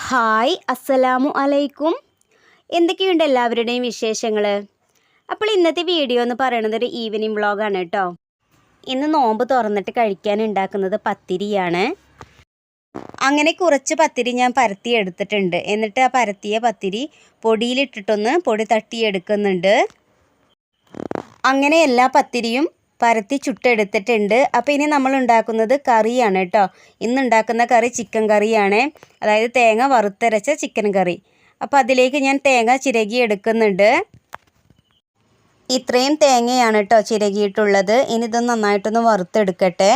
Hi അസ്സലാമു അലൈക്കും. എന്തൊക്കെയുണ്ട് എല്ലാവരുടെയും വിശേഷങ്ങൾ? അപ്പോൾ ഇന്നത്തെ വീഡിയോ എന്ന് പറയുന്നത് ഒരു ഈവനിങ് വ്ളോഗാണ് കേട്ടോ. ഇന്ന് നോമ്പ് തുറന്നിട്ട് കഴിക്കാൻ ഉണ്ടാക്കുന്നത് പത്തിരിയാണ്. അങ്ങനെ കുറച്ച് പത്തിരി ഞാൻ പരത്തി എടുത്തിട്ടുണ്ട്. എന്നിട്ട് ആ പരത്തിയ പത്തിരി പൊടിയിലിട്ടിട്ടൊന്ന് പൊടി തട്ടിയെടുക്കുന്നുണ്ട്. അങ്ങനെ എല്ലാ പത്തിരിയും പരത്തി ചുട്ടെടുത്തിട്ടുണ്ട്. അപ്പോൾ ഇനി നമ്മൾ ഉണ്ടാക്കുന്നത് കറിയാണ് കേട്ടോ. ഇന്ന് ഉണ്ടാക്കുന്ന കറി ചിക്കൻ കറിയാണ്, അതായത് തേങ്ങ വറുത്തരച്ച ചിക്കൻ കറി. അപ്പോൾ അതിലേക്ക് ഞാൻ തേങ്ങ ചിരകി എടുക്കുന്നുണ്ട്. ഇത്രയും തേങ്ങയാണ് കേട്ടോ ചിരകിയിട്ടുള്ളത്. ഇനി ഇതൊന്ന് നന്നായിട്ടൊന്ന് വറുത്തെടുക്കട്ടെ.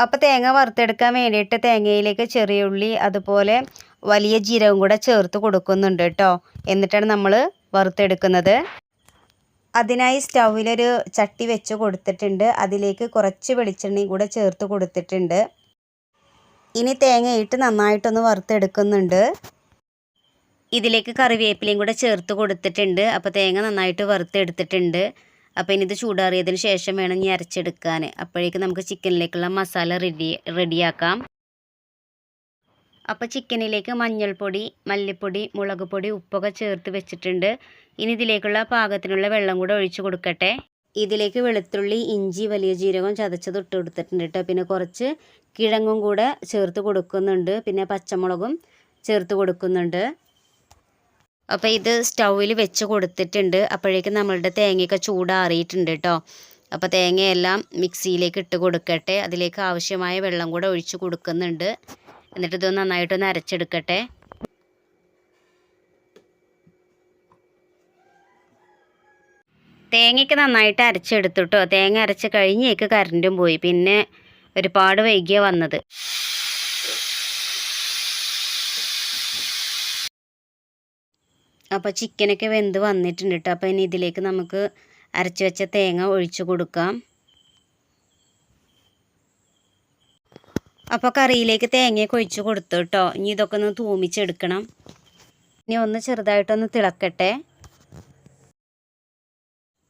അപ്പോൾ തേങ്ങ വറുത്തെടുക്കാൻ വേണ്ടിയിട്ട് തേങ്ങയിലേക്ക് ചെറിയ ഉള്ളി അതുപോലെ വലിയ ജീരകം കൂടെ ചേർത്ത് കൊടുക്കുന്നുണ്ട് കേട്ടോ. എന്നിട്ടാണ് നമ്മൾ വറുത്തെടുക്കുന്നത്. അതിനായി സ്റ്റൗവിലൊരു ചട്ടി വെച്ച് കൊടുത്തിട്ടുണ്ട്. അതിലേക്ക് കുറച്ച് വെളിച്ചെണ്ണയും കൂടെ ചേർത്ത് കൊടുത്തിട്ടുണ്ട്. ഇനി തേങ്ങയിട്ട് നന്നായിട്ടൊന്ന് വറുത്തെടുക്കുന്നുണ്ട്. ഇതിലേക്ക് കറിവേപ്പിലയും കൂടെ ചേർത്ത് കൊടുത്തിട്ടുണ്ട്. അപ്പോൾ തേങ്ങ നന്നായിട്ട് വറുത്തെടുത്തിട്ടുണ്ട്. അപ്പോൾ ഇനി ഇത് ചൂടാറിയതിന് ശേഷം വേണം ഇനി അരച്ചെടുക്കാൻ. അപ്പോഴേക്കും നമുക്ക് ചിക്കനിലേക്കുള്ള മസാല റെഡിയാക്കാം. അപ്പോൾ ചിക്കനിലേക്ക് മഞ്ഞൾപ്പൊടി, മല്ലിപ്പൊടി, മുളക് പൊടി, ഉപ്പൊക്കെ ചേർത്ത് വെച്ചിട്ടുണ്ട്. ഇനി ഇതിലേക്കുള്ള പാകത്തിനുള്ള വെള്ളം കൂടെ ഒഴിച്ച് കൊടുക്കട്ടെ. ഇതിലേക്ക് വെളുത്തുള്ളി, ഇഞ്ചി, വലിയ ജീരകം ചതച്ചത് ഇട്ട് കൊടുത്തിട്ടുണ്ട് കേട്ടോ. പിന്നെ കുറച്ച് കിഴങ്ങും കൂടെ ചേർത്ത് കൊടുക്കുന്നുണ്ട്. പിന്നെ പച്ചമുളകും ചേർത്ത് കൊടുക്കുന്നുണ്ട്. അപ്പോൾ ഇത് സ്റ്റൗവിൽ വെച്ച് കൊടുത്തിട്ടുണ്ട്. അപ്പോഴേക്കും നമ്മളുടെ തേങ്ങയൊക്കെ ചൂടാറിയിട്ടുണ്ട് കേട്ടോ. അപ്പോൾ തേങ്ങയെല്ലാം മിക്സിയിലേക്ക് ഇട്ട് കൊടുക്കട്ടെ. അതിലേക്ക് ആവശ്യമായ വെള്ളം കൂടെ ഒഴിച്ച് കൊടുക്കുന്നുണ്ട്. എന്നിട്ട് ഇത് നന്നായിട്ടൊന്ന് അരച്ചെടുക്കട്ടെ. തേങ്ങയ്ക്ക് നന്നായിട്ട് അരച്ചെടുത്തു കേട്ടോ. തേങ്ങ അരച്ച് കഴിഞ്ഞേക്ക് കറണ്ടും പോയി. പിന്നെ ഒരുപാട് വൈകിയ വന്നത്. അപ്പോൾ ചിക്കനൊക്കെ വെന്ത് വന്നിട്ടുണ്ട് കേട്ടോ. അപ്പോൾ ഇനി ഇതിലേക്ക് നമുക്ക് അരച്ച് വെച്ച തേങ്ങ ഒഴിച്ചു കൊടുക്കാം. അപ്പോൾ കറിയിലേക്ക് തേങ്ങയൊക്കെ ഒഴിച്ച് കൊടുത്തു കേട്ടോ. ഇനി ഇതൊക്കെ ഒന്ന് തൂമിച്ചെടുക്കണം. ഇനി ഒന്ന് ചെറുതായിട്ടൊന്ന് തിളക്കട്ടെ.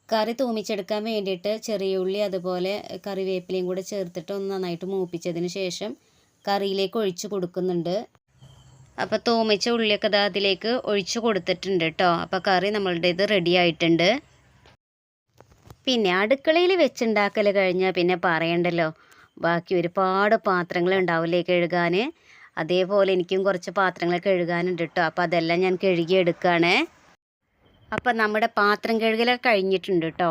കറി തൂമിച്ചെടുക്കാൻ വേണ്ടിയിട്ട് ചെറിയ ഉള്ളി അതുപോലെ കറിവേപ്പിലയും കൂടെ ചേർത്തിട്ട് ഒന്ന് നന്നായിട്ട് മൂപ്പിച്ചതിന് ശേഷം കറിയിലേക്ക് ഒഴിച്ച് കൊടുക്കുന്നുണ്ട്. അപ്പോൾ തൂമിച്ച ഉള്ളിയൊക്കെ അതിലേക്ക് ഒഴിച്ച് കൊടുത്തിട്ടുണ്ട് കേട്ടോ. അപ്പോൾ കറി നമ്മളുടേത് റെഡി ആയിട്ടുണ്ട്. പിന്നെ അടുക്കളയിൽ വെച്ചുണ്ടാക്കൽ കഴിഞ്ഞാൽ പിന്നെ പറയണ്ടല്ലോ, ബാക്കി ഒരുപാട് പാത്രങ്ങൾ ഉണ്ടാവില്ലേ കഴുകാൻ. അതേപോലെ എനിക്കും കുറച്ച് പാത്രങ്ങൾ കഴുകാനുണ്ട് കേട്ടോ. അപ്പോൾ അതെല്ലാം ഞാൻ കഴുകിയെടുക്കുകയാണ്. അപ്പം നമ്മുടെ പാത്രം കഴുകലൊക്കെ കഴിഞ്ഞിട്ടുണ്ട് കേട്ടോ.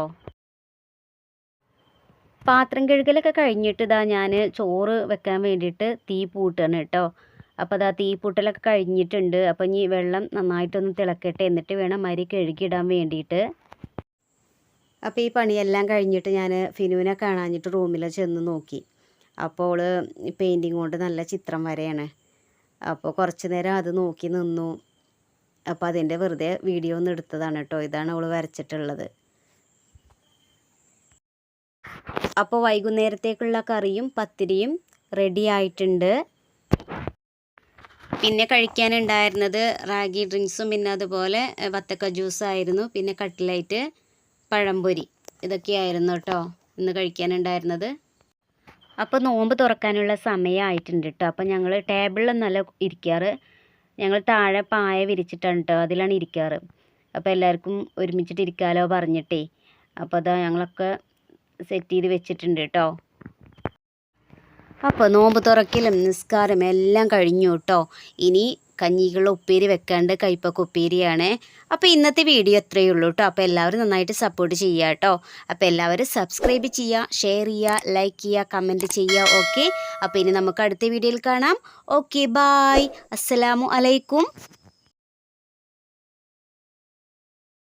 പാത്രം കഴുകലൊക്കെ കഴിഞ്ഞിട്ട് ഇതാ ഞാൻ ചോറ് വെക്കാൻ വേണ്ടിയിട്ട് തീ പൂട്ടുകയാണ് കേട്ടോ. അപ്പോൾ അതാ തീ പൂട്ടലൊക്കെ കഴിഞ്ഞിട്ടുണ്ട്. അപ്പോൾ ഇനി വെള്ളം നന്നായിട്ടൊന്ന് തിളക്കട്ടെ. എന്നിട്ട് വേണം അരി കഴുകിയിടാൻ വേണ്ടിയിട്ട്. അപ്പോൾ ഈ പണിയെല്ലാം കഴിഞ്ഞിട്ട് ഞാൻ ഫിനുവിനെ കാണാഞ്ഞിട്ട് റൂമിൽ ചെന്ന് നോക്കി. അപ്പോൾ പെയിൻറ്റിങ് കൊണ്ട് നല്ല ചിത്രം വരെയാണ്. അപ്പോൾ കുറച്ച് നേരം അത് നോക്കി നിന്നു. അപ്പോൾ അതിൻ്റെ വെറുതെ വീഡിയോ ഒന്ന് എടുത്തതാണ് കേട്ടോ. ഇതാണ് അവൾ വരച്ചിട്ടുള്ളത്. അപ്പോൾ വൈകുന്നേരത്തേക്കുള്ള കറിയും പത്തിരിയും റെഡി ആയിട്ടുണ്ട്. പിന്നെ കഴിക്കാനുണ്ടായിരുന്നത് റാഗി ഡ്രിങ്ക്സും പിന്നെ അതുപോലെ വത്തക്ക ജ്യൂസായിരുന്നു. പിന്നെ കട്ട്ലൈറ്റ്, പഴംപൊരി, ഇതൊക്കെയായിരുന്നു കേട്ടോ ഇന്ന് കഴിക്കാനുണ്ടായിരുന്നത്. അപ്പോൾ നോമ്പ് തുറക്കാനുള്ള സമയമായിട്ടുണ്ട് കേട്ടോ. അപ്പോൾ ഞങ്ങൾ ടേബിളിലൊന്നല്ല ഇരിക്കാറ്, ഞങ്ങൾ താഴെ പായ വിരിച്ചിട്ടാണ് കേട്ടോ, അതിലാണ് ഇരിക്കാറ്. അപ്പോൾ എല്ലാവർക്കും ഒരുമിച്ചിട്ട് ഇരിക്കാമല്ലോ പറഞ്ഞിട്ടേ. അപ്പോൾ അതാ ഞങ്ങളൊക്കെ സെറ്റ് ചെയ്ത് വെച്ചിട്ടുണ്ട് കേട്ടോ. അപ്പോൾ നോമ്പ് തുറക്കലും നിസ്കാരം എല്ലാം കഴിഞ്ഞു കേട്ടോ. ഇനി കഞ്ഞികളുടെ ഉപ്പേരി വെക്കാണ്ട് കൈപ്പക്ക ഉപ്പേരിയാണ്. അപ്പോൾ ഇന്നത്തെ വീഡിയോ ഇത്രയേ ഉള്ളൂ കേട്ടോ. അപ്പോൾ എല്ലാവരും നന്നായിട്ട് സപ്പോർട്ട് ചെയ്യുക കേട്ടോ. അപ്പോൾ എല്ലാവരും സബ്സ്ക്രൈബ് ചെയ്യുക, ഷെയർ ചെയ്യുക, ലൈക്ക് ചെയ്യുക, കമൻറ്റ് ചെയ്യുക. ഓക്കെ, അപ്പോൾ ഇനി നമുക്ക് അടുത്ത വീഡിയോയിൽ കാണാം. ഓക്കെ, ബായ്, അസ്സലാമു അലൈക്കും.